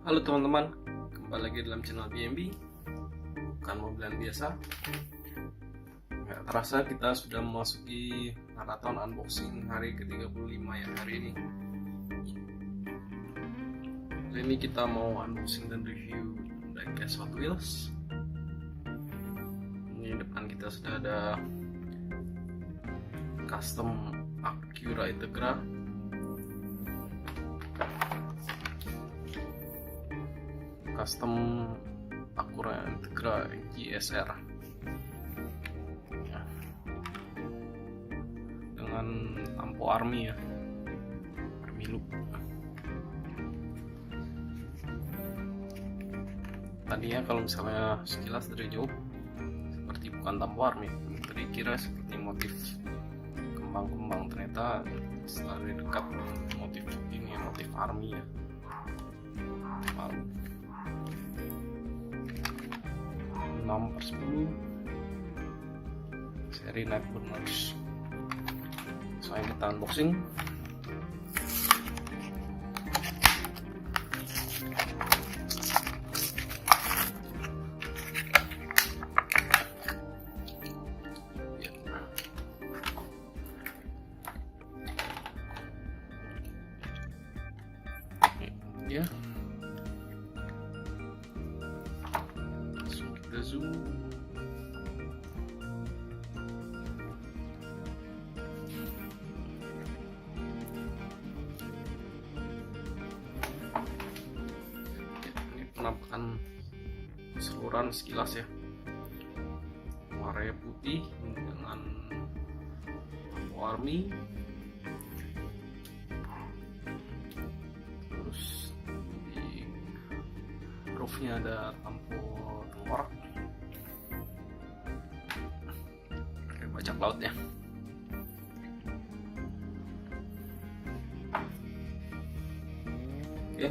Halo teman-teman, kembali lagi dalam channel BMB, bukan mobilan biasa. Nggak terasa kita sudah memasuki maraton unboxing hari ke-35 ya hari ini. Hari ini kita mau unboxing dan review Diecast Hot Wheels. Ini depan kita sudah ada custom Acura Integra Acura Integra GSR ya, dengan lampu army ya, army look. Tadinya kalau misalnya sekilas dari jauh seperti bukan lampu army, tadi kira seperti motif kembang-kembang, ternyata setelah dari dekat motif ini motif army ya. Lalu 6/10 seri Night Burners. Sekarang kita unboxing. Ya, langsung kita zoom. Ini penampakan keseluruhan sekilas ya, warnanya putih dengan lampu army. Terus di roofnya ada lampu tengkorak kayak bajak laut ya. Oke,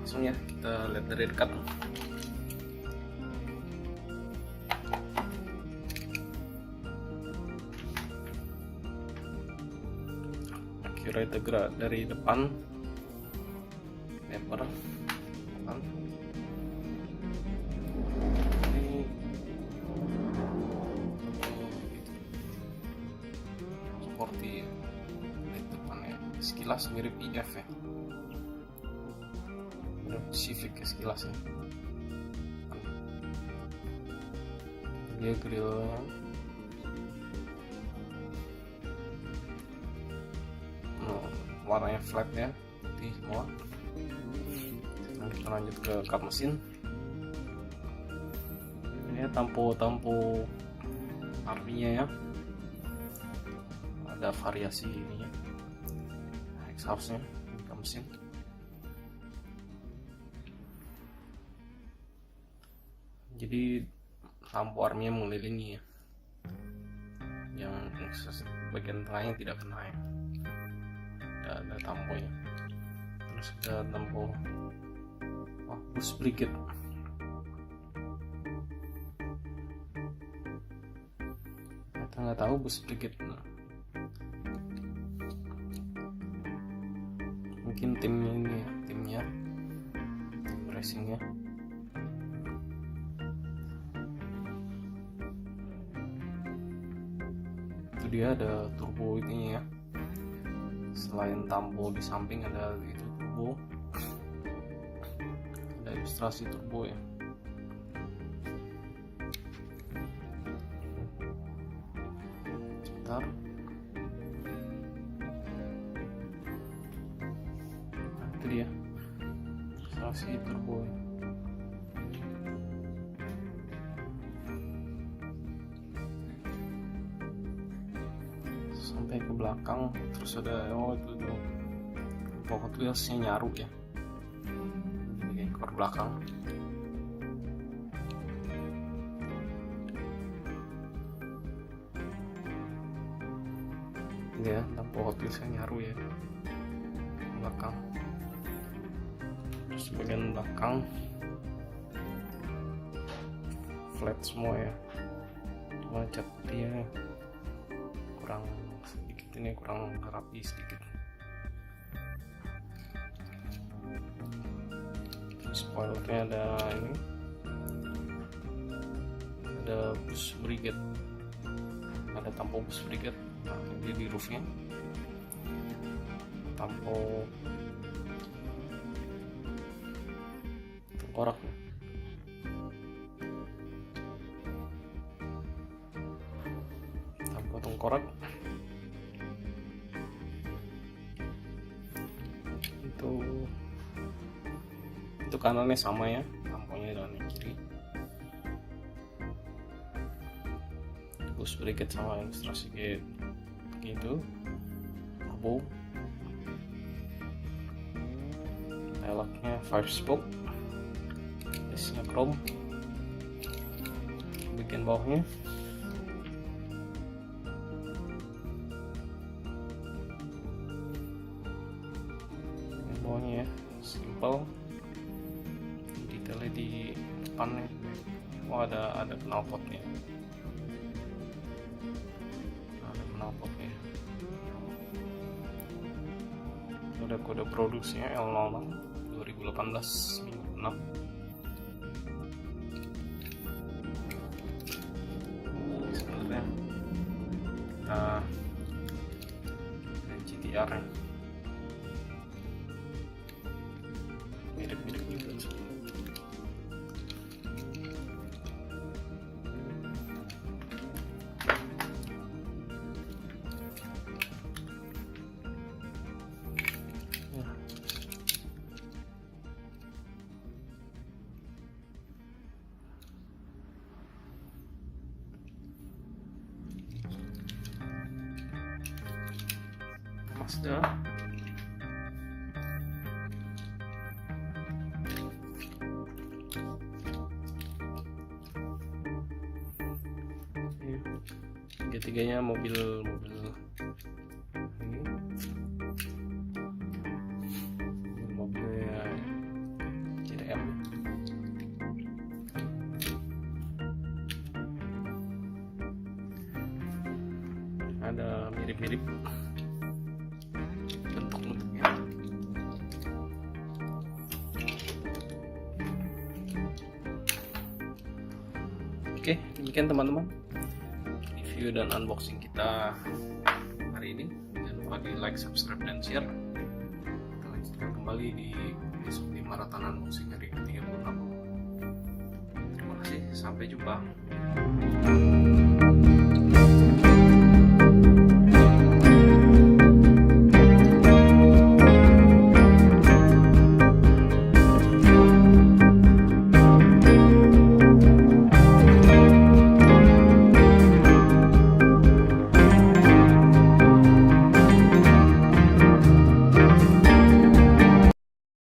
langsung ya kita lihat dari dekat. Acura Integra dari depan, lebar kan. Ini seperti di depannya sekilas mirip IF ya, mirip Civic ya sekilas ya. Dia grillnya warnanya flat ya, putih semua. Nah, kita lanjut ke kap mesin. Ini tampo arminya ya, ada variasi ininya, exhaustnya di kap mesin. Jadi lampu arminya mengelilingi ya, yang bagian tengahnya tidak kena ya. Ada tampo ya, terus ada tampo bus brigade. Kita nggak tahu bus brigade, mungkin timnya ini ya, tim racingnya. Itu dia ada turbo ini ya, selain tampo di samping ada itu turbo, ada ilustrasi turbo ya. Sebentar, nah, itu dia ilustrasi turbo ya. Sampai ke belakang, terus ada itu Hot Wheelsnya nyaru ya di ekor belakang. Ini ya lampu Hot Wheelsnya nyaru ya belakang. Terus bagian belakang flat semua ya, cuma cat dia kurang sedikit, ini kurang rapi sedikit. Spoilernya ada ini, ada bus brigade, ada tampol bus brigade. Nah, ini di roofnya tampol tengkorak, tampol tengkorak. Itu kanannya sama ya, tampolnya dan yang kiri. Bus brigade sama ilustrasi kayak gitu, turbo. Velgnya 5 spoke, disnya chrome. Bagian bawahnya ya simple. Detailnya di depannya, ada knalpotnya, ada kode produksinya L06 2018 minggu 6. Sebenarnya GTR ya, mirip-mirip juga sebenarnya. Mazda. Tiga-tiganya mobil ini, mobilnya CDM. Ada mirip-mirip bentuknya. Oke, demikian teman-teman review dan unboxing kita hari ini. Jangan lupa di like, subscribe, dan share. Kita lanjutkan kembali di besok di maraton unboxing hari ke-36. Terima kasih, sampai jumpa.